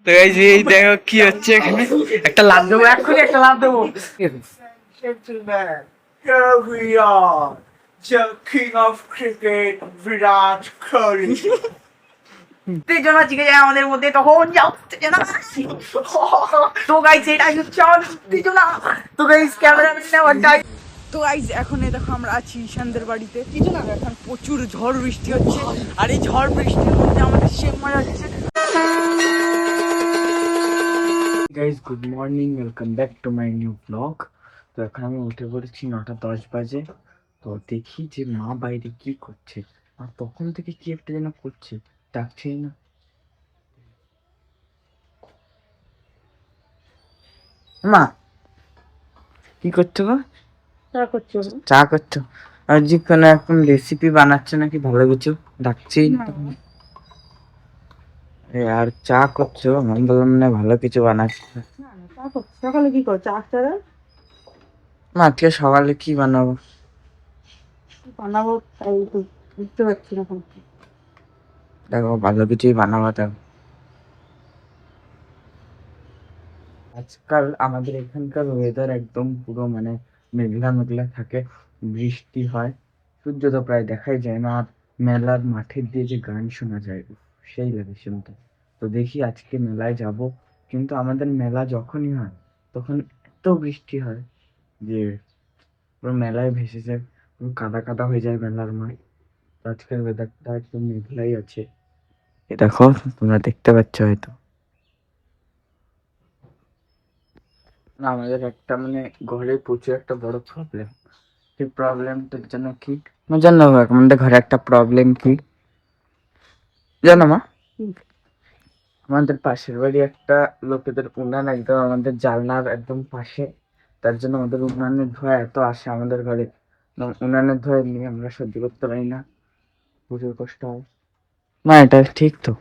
তো এই যে এই দেখো কি হচ্ছে এখানে, একটা লাভ দেবো এক্ষুনি, একটা লাভ দেবো। Gentlemen, here we are, the king of cricket, Virat Kohli. উত্তেজনা জিগে যায় আমাদের মধ্যে, তখন যা উত্তেজনা। তো গাইস এটা হচ্ছে আমাদের উত্তেজনা। তো গাইস ক্যামেরাম্যান নেওয়ার টাইম। তো গাইস এখন এই দেখো আমরা আছি ঈশানদের বাড়িতে। কিছু না, এখন প্রচুর ঝড় বৃষ্টি হচ্ছে, আর এই ঝড় বৃষ্টির মধ্যে আমাদের সে মজা হচ্ছে। Guys good morning, welcome back to my new blog. তো এখন আমি উঠে পড়েছি 9:10 বাজে। তো দেখি যে মা বাইরে কি করছে, আর তখন থেকে কি একটা যেন করছে, ডাকছেই না। মা কি করছো গো? চা করছো? আর যে কোনো এখন রেসিপি বানাচ্ছে নাকি ভালো কিছু, ডাকছি। আর চা করছো, আমি বললাম না ভালো কিছু বানাচ্ছে। সকালে কি করছো? আখচারা মা আজকে সকালে কি বানাবো? বানাবো, তাই তো বুঝতে পারছি না এখন। দেখো ভালো কিছুই বানাবো। দেখো আজকাল আমাদের এখানকার ওয়েদার একদম পুরো মানে মেঘলা মেঘলা থাকে, বৃষ্টি হয়, সূর্য তো প্রায় দেখাই যায় না, আর মেলার মাঠের দিয়ে যে গান শোনা যায়, উফ, সেই লাগে শুনতে। তো দেখি আজকে মেলায় যাব, কিন্তু আমাদের মেলা যখনই হয় তখন এত বৃষ্টি হয় যে পুরো মেলায় ভেসে যায়, পুরো কাদা কাদা হয়ে যায় মেলার মাঠ। তো আজকের ওয়েদারটা একদম মেঘলাই আছে, এ দেখো তোমরা দেখতে পাচ্ছ হয়তো। না, আমাদের একটা মানে ঘরে প্রচুর একটা বড় প্রবলেম। সেই প্রবলেমটার জন্য কি না জানো, আমাদের ঘরে একটা প্রবলেম কি জানো মা? আমাদের পাশের বাড়ি একটা লোকেদের উনান একদম আমাদের জানলার একদম পাশে, তার জন্য আমাদের উনানের ধোঁয়া এত আসে আমাদের ঘরে, একদম উনানের ধোঁয়া নিয়ে আমরা সহ্য করতে পারি না, প্রচুর কষ্ট হয়। না এটা ঠিক তো,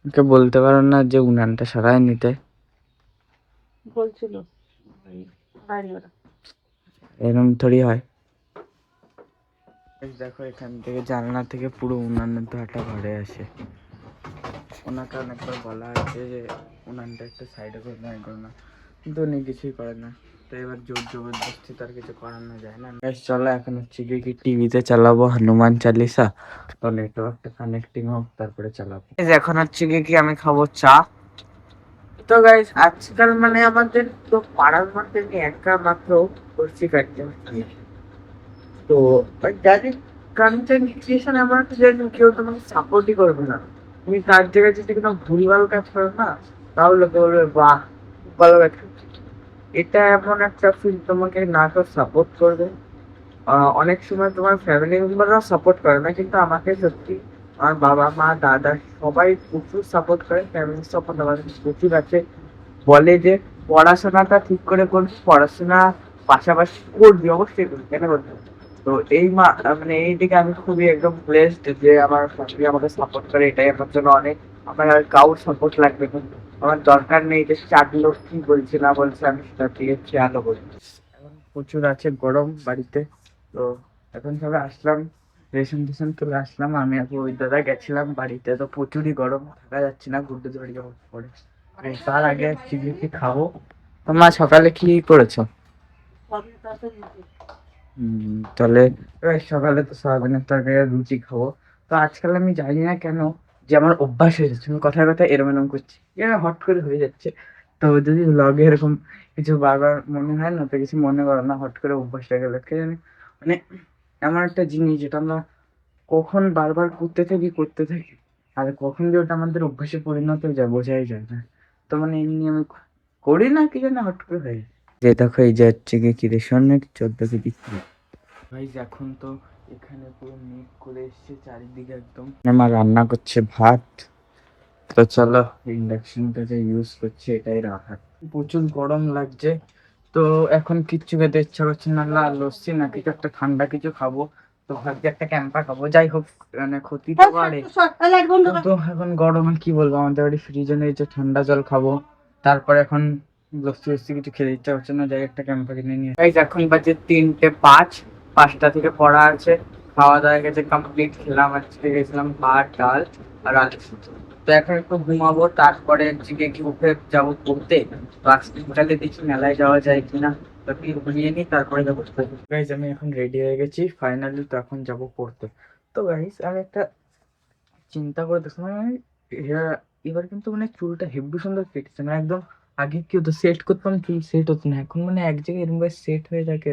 ওকে বলতে পারো না যে উনানটা সরাই নিতে? বলছিল বাইরে ওরা। এরকম থোড়ি হয়। এই দেখো এখান থেকে জানলা থেকে পুরো উনানের ধোঁয়াটা ঘরে আসে। ওনাকে অনেকবার বলা আছে যে উনানটা একটু সাইডে করে না, করো না, কিন্তু উনি কিছুই করে না। তো এবার জোর জবরদস্তি তার কিছু করানো যায় না। বেশ চলো এখন হচ্ছে কি টিভিতে চালাবো হনুমান চালিসা, তো নেটওয়ার্কটা কানেক্টিং হোক তারপরে চালাবো। এখন হচ্ছে কি আমি খাবো চা। তো গাইস আজকাল মানে আমাদের তো পাড়ার মধ্যে একা মাত্র করছি ফ্যাক্টরি। তো যাদের কন্টেন্ট ক্রিয়েশন এমন একটা জায়গা কেউ তোমাকে সাপোর্টই করবে না, তুমি তার জায়গায় যদি কোনো ভুলভাল কাজ করো না, তাহলে লোকে বলবে বাহ খুব ভালো কাজ করছো। এটা এমন একটা ফিল্ড তোমাকে না কেউ সাপোর্ট করবে। অনেক সময় তোমার ফ্যামিলি মেম্বাররাও সাপোর্ট করে না, কিন্তু আমাকে সত্যি আমার বাবা মা দাদা সবাই প্রচুর সাপোর্ট করে, ফ্যামিলি সাপোর্ট আমাদের প্রচুর আছে। বলে যে পড়াশোনাটা ঠিক করে করবি, পড়াশোনা পাশাপাশি করবি, অবশ্যই করবি, কেন করবি। তো এই মানে এই দিকে আমি খুবই একদম ব্লেসড যে আমার ফ্যামিলি আমাকে সাপোর্ট করে, এটাই আমার জন্য অনেক। আমার আর কাউর সাপোর্ট লাগবে না, আমার দরকার নেই যে চার লোক কি বলছে না বলছে আমি সেটা দিয়ে খেয়ালও করি। এখন প্রচুর আছে গরম বাড়িতে, তো এখন সবাই আসলাম, রেশন টেশন তুলে আসলাম, আমি আর ওই দাদা গেছিলাম বাড়িতে, তো প্রচুরই গরম, থাকা যাচ্ছে না, গুড্ডু বাড়ি যাওয়ার পরে। তার আগে চিকেন কি খাবো। তোমার সকালে কি করেছো? তাহলে সকালে তো সয়াবিনের তরকারি আর রুটি খাবো। তো আজকাল আমি জানি না কেন যে আমার অভ্যাস হয়ে যাচ্ছে, আমি কথায় কথায় এরম এরম করছি, হট করে হয়ে যাচ্ছে। তো যদি ব্লগে এরকম কিছু বারবার মনে হয় না, তো কিছু মনে করো না, হট করে অভ্যাসটা গেলে কে জানে, মানে এমন একটা জিনিস যেটা আমরা কখন বারবার করতে থাকি, আর কখন যে ওটা আমাদের অভ্যাসে পরিণত হয়ে যায় বোঝাই যায় না। তো মানে এমনি আমি করি না, কি জানি হট করে হয়ে যায়। যে দেখো এই যে হচ্ছে কি রেশন 14 কেজি। ভাই এখন তো এখানে পুরো মেঘ করে এসছে চারিদিকে একদম, আমার রান্না করছে ভাত। তো চলো ইন্ডাকশনটা যে ইউজ করছে এটাই রাখার। প্রচুর গরম লাগছে, তো এখন কিচ্ছু খেতে ইচ্ছা করছে না, না লস্যি না কিছু একটা ঠান্ডা কিছু খাবো। তো ভাবছি একটা ক্যাম্পা খাবো, যাই হোক মানে ক্ষতি তো বাড়ে। তো এখন গরমে কি বলবো, আমাদের বাড়ি ফ্রিজে নেই যে ঠান্ডা জল খাবো, তারপর এখন লস্যি লস্যি কিছু খেতে ইচ্ছা করছে না, যাই একটা ক্যাম্পা কিনে নিয়ে। এখন বাজে 3:05, 5টা থেকে পড়া আছে। খাওয়া দাওয়া গেছে কমপ্লিট, খেলাম, আজকে গেছিলাম ভাত ডাল আর আলু সিদ্ধ। তো তো এখন একটু ঘুমাবো, তারপরে হচ্ছে গিয়ে কি উঠে যাবো পড়তে। তো আজকে সকালে দেখি মেলায় যাওয়া যায় কিনা, তো একটু ঘুমিয়ে নিই তারপরে যাবো। গাইজ আমি এখন রেডি হয়ে গেছি ফাইনালি, তো এখন যাবো পড়তে। তো গাইজ আমি একটা চিন্তা করে দেখছি, মানে এবার কিন্তু মানে চুলটা হেব্বি সুন্দর কেটেছে, মানে একদম আগে কি হতো সেট করতাম চুল সেট হতো না, এখন মানে এক জায়গায় এরকম সেট হয়ে থাকে।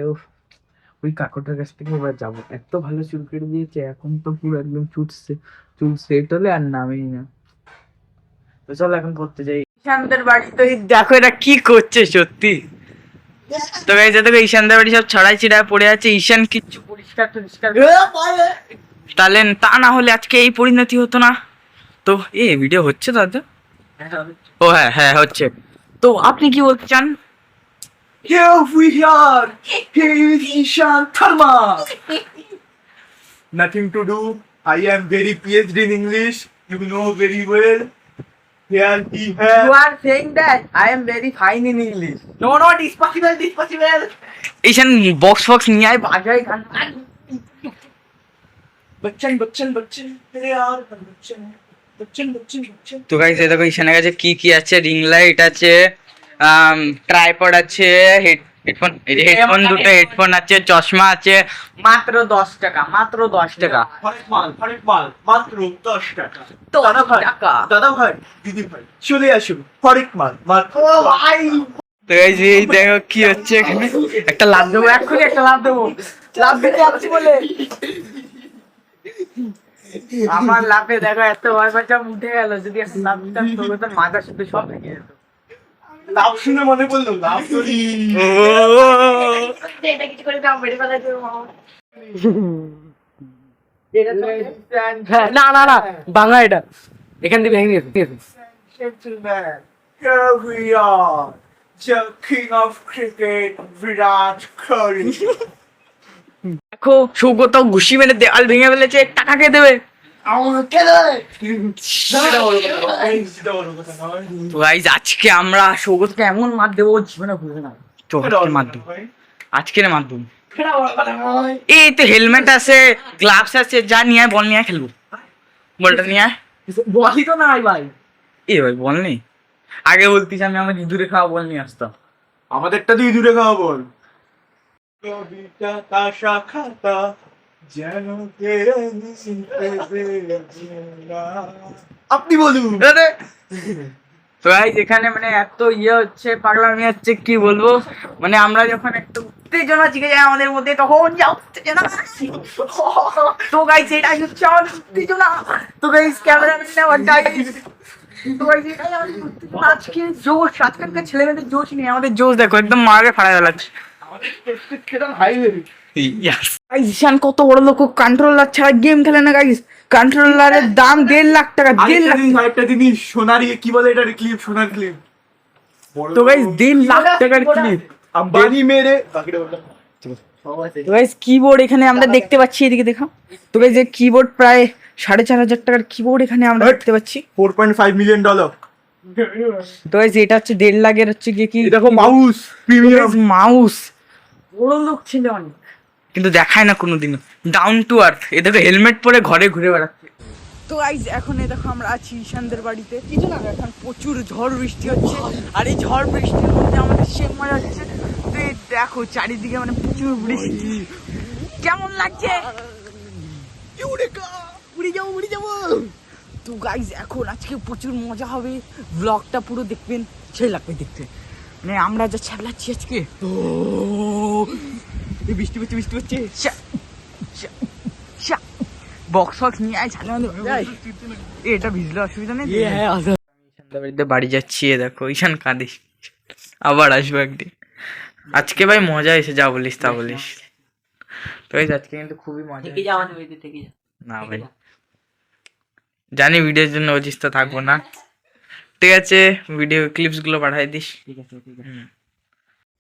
ওই কাকুটার কাছ থেকে এবার যাবো, এত ভালো চুল কেটে দিয়েছে, এখন তো পুরো একদম চুল সেট হলে আর নামেই না। তো চলো এখন পড়তে যাই। ঈশানদের বাড়ি তো দেখো এটা কি করছে সত্যি। তো গাইজ দেখো ঈশানদের বাড়ি সব ছড়াই ছিড়াই পড়ে আছে, ঈশান কিচ্ছু পরিষ্কার টরিষ্কার তাহলে তা না হলে আজকে এই পরিণতি হতো না। তো ভিডিও হচ্ছে দাদা? ও হ্যাঁ হ্যাঁ হচ্ছে। তো আপনি কি বলতে চান? Here we are. Here is Ishan Tharma. Nothing to do. I am very PhD in English. You know very well. Here he has. are saying that I am very fine in English. No, no, this possible, this possible. Ishan box নিয়ে আয়, বাজায় গান। Bachchan, bachchan, bachchan. Here are bachchan. Bachchan, bachchan, bachchan. তো guys এই দেখো ঈশানের কাছে কি কি আছে, রিং লাইট আছে, ট্রাইপড আছে, হেডফোন, এই যে হেডফোন, দুটো হেডফোন আছে, চশমা আছে, মাত্র 10 টাকা, মাত্র 10 টাকা। হরেক মাল, মাত্র 10 টাকা। 10 টাকা। দাদা ভাই, দিদি ভাই, চলে আসুন। হরেক মাল, মাত্র। ভাই। তো গাইস এই দেখো কি হচ্ছে এখানে, একটা লাভ দেবো এক্ষুনি, একটা লাভ দেবো, লাভ দিতে যাচ্ছি বলে আমার লাভে দেখো এত ভয় পাচ্ছিলাম, উঠে গেল। যদি একটা লাভ দিতাম তবে তো মাথা শুধু সব ভেঙে যেত। লাভ শুনে মনে পড়লো, লাভ করি। না না না, বাংলা এটা এখান থেকে ভেঙে গেছে। Gentlemen, here we are, the king of cricket, Virat Kohli. দেখো সৌগত ঘুষি মেরে দেওয়াল ভেঙে ফেলেছে, টাকা কে দেবে? আমাকে দেয়। সেটা বড় কথা নয়, সেটা বড় কথা নয়। তো গাইস আজকে আমরা সৌগতকে এমন মার দেবো জীবনে ভুলবে না। সেটা বড় মার কথা দেবো নয়। আজকের মাধ্যম। সেটা বড় কথা নয়। এই তো হেলমেট আছে, গ্লাভস আছে, যা নিয়ে আয়, বল নিয়ে আয়, খেলবো। বলটা নিয়ে আয়। বলই তো নাই ভাই। ভাই বল নেই, আগে বলতিস আমি আমার ইঁদুরে খাওয়া বল নিয়ে আসতাম। আমাদেরটা তুই দূরে খাওয়া বল। কবিতা কাশা খাতা যেন আপনি বলুন। তো গাইস এখানে মানে এত হচ্ছে, পাগলামি হচ্ছে, কি বলবো, মানে আমরা যখন একটু উত্তেজনা চিকে যায় আমাদের মধ্যে, তখন যা উত্তেজনা। তো গাইস এটাই হচ্ছে আমাদের উত্তেজনা। তো গাইস ক্যামেরাম্যান নেওয়ার গাইস, তো গাইস এটাই আমাদের উত্তেজনা। আজকে জোশ, আজকালকার ছেলে মেয়েদের জোশ নেই, আমাদের জোশ দেখো একদম মারে ফাড়া গেলাচ্ছে। ঈশান কত বড় লোক, কন্ট্রোলার ছাড়া গেম খেলে না গাইস। কন্ট্রোলারের দাম 1.5 লাখ টাকা, 1.5 লাখ। আরেকটা জিনিস, সোনার কি বলে এটা, ক্লিপ, সোনার ক্লিপ। তো গাইস 1.5 লাখ টাকার ক্লিপ, আম্বানি মেরে তো গাইস কিবোর্ড এখানে আমরা দেখতে পাচ্ছি, এদিকে দেখো। তো গাইস এই কিবোর্ড প্রায় 4,500 টাকার কিবোর্ড এখানে আমরা দেখতে পাচ্ছি। $4.5 মিলিয়ন। তো গাইস এটা হচ্ছে 1.5 লাখের হচ্ছে গিয়ে কি দেখো মাউস, প্রিমিয়াম মাউস। বড় লোক ছিল অনেক, কিন্তু দেখায় না কোনোদিনও, ডাউন টু আর্থ। এ দেখো হেলমেট পরে ঘরে ঘুরে বেড়াচ্ছে। তো গাইস এখন এই দেখো আমরা আছি ঈশানদের বাড়িতে, কিছু না, এখন প্রচুর ঝড় বৃষ্টি হচ্ছে, আর এই ঝড় বৃষ্টির মধ্যে আমাদের সে মজা হচ্ছে। তো এই দেখো চারিদিকে মানে প্রচুর বৃষ্টি, কেমন লাগছে? উড়ে যাবো। তো গাইস এখন আজকে প্রচুর মজা হবে, ব্লগটা পুরো দেখবেন, সেই লাগবে দেখতে। মানে আমরা যা ছাড়লাচ্ছি আজকে, এই বৃষ্টি হচ্ছে বক্স নিয়ে আয়, এটা ভিজলে অসুবিধা নেই। ঈশানদের বাড়িতে বাড়ি যাচ্ছি, দেখো ঈশান কাঁদিস, আবার আসবো একদিন। আজকে ভাই মজা এসে, যা বলিস তা বলিস। তো আজকে কিন্তু খুবই মজা না ভাই, জানি ভিডিওর জন্য বলছিস তো থাকবো না, ঠিক আছে ভিডিও ক্লিপস গুলো পাঠাই দিস। ঠিক আছে।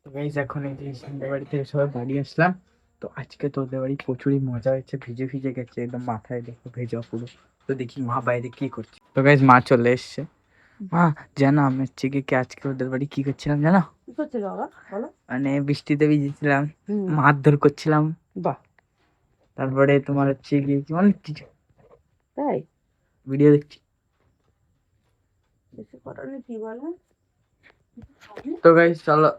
তো গাইস এখন এই যে ঈশানদের বাড়ি থেকে সবাই বাড়ি আসলাম। তো আজকে তোদের বাড়ি প্রচুরই মজা হয়েছে, ভিজে গেছে একদম, মাথায় দেখো ভেজা পুরো। তো দেখি মা বাইরে কি করছে। তো গাইস মা চলে এসছে। মা জানো আমি হচ্ছে কি আজকে ওদের বাড়ি কি করছিলাম জানো? মানে বৃষ্টিতে ভিজেছিলাম, মারধর করছিলাম, বাহ। তারপরে তোমার হচ্ছে গিয়ে কি অনেক কিছু, তাই ভিডিও দেখছি। পরনে কি বলে? তো গাইস চলো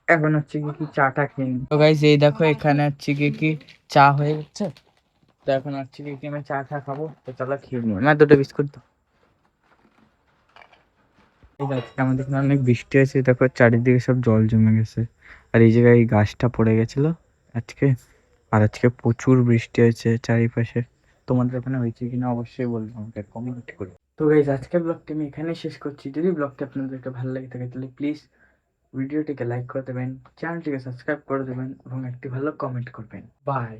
এখন হচ্ছে কি কি চাটা খেয়ে নিই। তো গাইস এই দেখো এখানে হচ্ছে কি কি চা হয়ে যাচ্ছে। তো এখন হচ্ছে কি কি আমি চা খাবো, তো চলো খেয়ে নিই। না দুটো বিস্কুট দাও। এই আজকে আমাদের এখানে অনেক বৃষ্টি হয়েছে, দেখো চারিদিকে সব জল জমে গেছে। আর এই জায়গায় এই গাছটা পড়ে গেছিল আজকে। আর আজকে প্রচুর বৃষ্টি হয়েছে চারিপাশে। তোমাদের ওখানে হয়েছে কিনা অবশ্যই বলবো আমাকে কমেন্ট করে। তো গাইস আজকের ব্লগটি আমি এখানেই শেষ করছি। যদি ব্লগটি আপনাদেরকে ভালো লাগে থাকে তাহলে প্লিজ ভিডিওটিকে লাইক করে দেবেন, চ্যানেলটিকে সাবস্ক্রাইব করে দেবেন এবং একটি ভালো কমেন্ট করবেন। বাই।